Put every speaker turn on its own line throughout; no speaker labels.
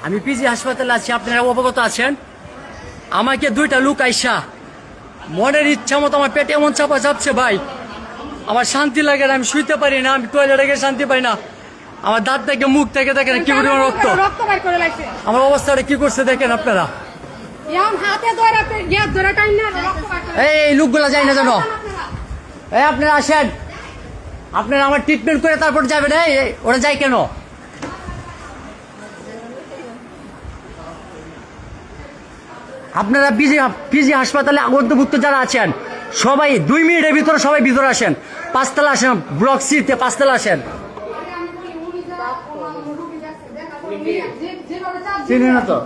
আমি পিজি হাসপাতালে আছি, আপনারা অবগত আছেন। আমাকে দুইটা লোক আইসা মনের ইচ্ছা মতো আমার পেটে এমন চাপা চাপছে ভাই, আমার শান্তি লাগে না, আমি শুইতে পারি না, আমি টয়লেটে গিয়ে শান্তি পাই না। আমার দাঁত থেকে মুখ থেকে দেখেন কি পরিমাণ রক্ত, আমার অবস্থাটা কি করছে দেখেন আপনারা। এই লোকগুলা যায় না জানো, এই আপনারা আসেন, আপনারা আমার ট্রিটমেন্ট করে তারপর যাবেন। এই ওরা যায় কেন? আপনারা পিজি হাসপাতালে আগন্তভুক্ত যারা আছেন সবাই 2 মিনিটের ভিতরে সবাই ভিতরে আসেন। 5 তলা আসেন, ব্লক সিতে 5 তলা আসেন। চিনি না তো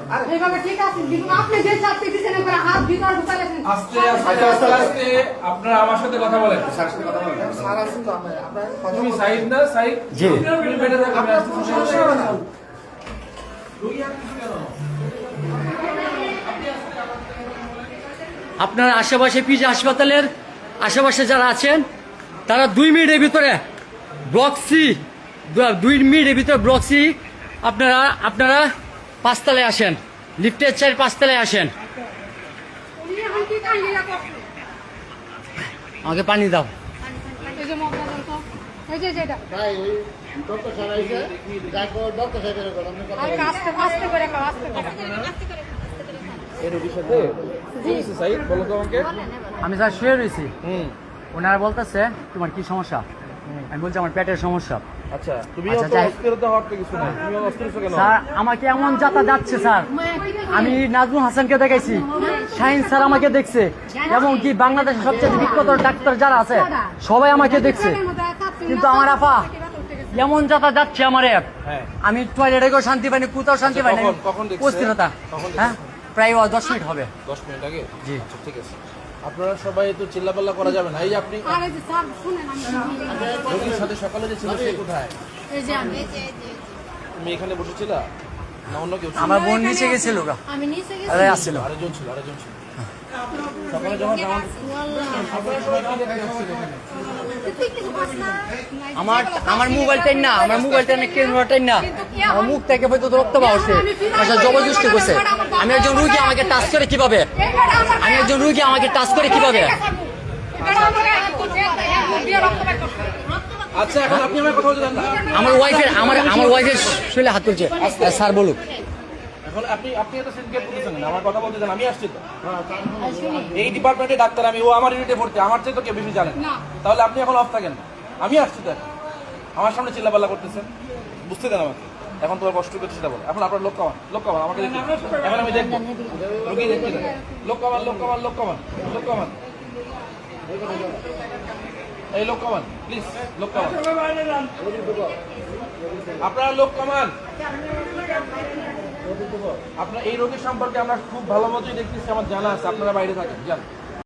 আপনারা আমার সাথে কথা বলেন। তুমি সাইদ না সাইদ?
জি। আপনার আশেপাশে পিজি হাসপাতালের আশেপাশে যারা আছেন তারা 2 মিনিটের ভিতরে ব্লক সি, 2 মিনিটের ভিতরে ব্লক সি আপনারা 5 তলায় আসেন, লিফটের 4-5 তলায় আসেন। আমাকে পানি দাও। আমি স্যার শুয়ে রয়েছি, ওনারা বলতেছে তোমার কি সমস্যা, আমি বলছি আমার পেটের সমস্যা।
আচ্ছা, তুমি
স্যার আমাকে এমন যাতা যাচ্ছে স্যার, আমি নাজমুল হাসানকে দেখাইছি, শাহিন স্যার আমাকে দেখছে, এবং কি বাংলাদেশের সবচেয়ে বিখ্যাত ডাক্তার যারা আছে সবাই আমাকে দেখছে, কিন্তু আমার আপা এমন যাতা যাচ্ছে আমার, আমি টয়লেটে গিয়েও শান্তি পাইনি, কোথাও শান্তি পাইনি। অস্থিরতা, হ্যাঁ প্রায় 10 মিনিট হবে।
10 মিনিট আগে?
জি
ঠিক আছে। আপনারা সবাই তো চিল্লাপাল্লা করা যাবে না। এই যে আপনি রোগীর সাথে সকালে যে ছিল সে কোথায়? তুমি এখানে বসেছিলা না অন্য কেউ?
আমার বোন নিচে গেছিল, আরে আসছিল,
আরেকজন ছিল। সকালে যখন
আমার মোবাইলটাই না, আমার মোবাইলটা না ক্যামেরাটাই না, আমার মুখ থেকে হয়তো রক্ত বাড়ছে, জবরদস্তি করছে। আমি একজন রুগী, আমাকে টাচ করে কিভাবে? আমি একজন রুগী, আমাকে টাচ করে কিভাবে?
আচ্ছা, এখন আপনি আমার কথা বলছেন না?
আমার ওয়াইফের শরীরে হাত তুলছে। স্যার বলুক।
এখন আপনি এত সিনকেট করতেছেন না, আমার কথা বলতে দেন, আমি আসছি তো। এই ডিপার্টমেন্টে ডাক্তার আমি, ও আমার ইউনিটে ভর্তি, আমার চেয়ে তো কেউ বেশি জানেন। তাহলে আপনি এখন অফ থাকেন না, আমি আসছি তো। আমার সামনে চিল্লাপাল্লা করতেছেন, বুঝতে দেন আমাকে। এখন তোমার কষ্ট করতে সেটা বলো। এখন আপনার লোক কামান আমাকে দেখুন, এখন আমি দেখবো রোগী দেখছি না। লোক কামান এই লোক কামান, প্লিজ লোক কামান, আপনারা লোক কামান। আপনার এই রোগীর সম্পর্কে আমরা খুব ভালো মতোই দেখতেছি, আমার জানা আছে, আপনারা বাইরে থাকেন, যান।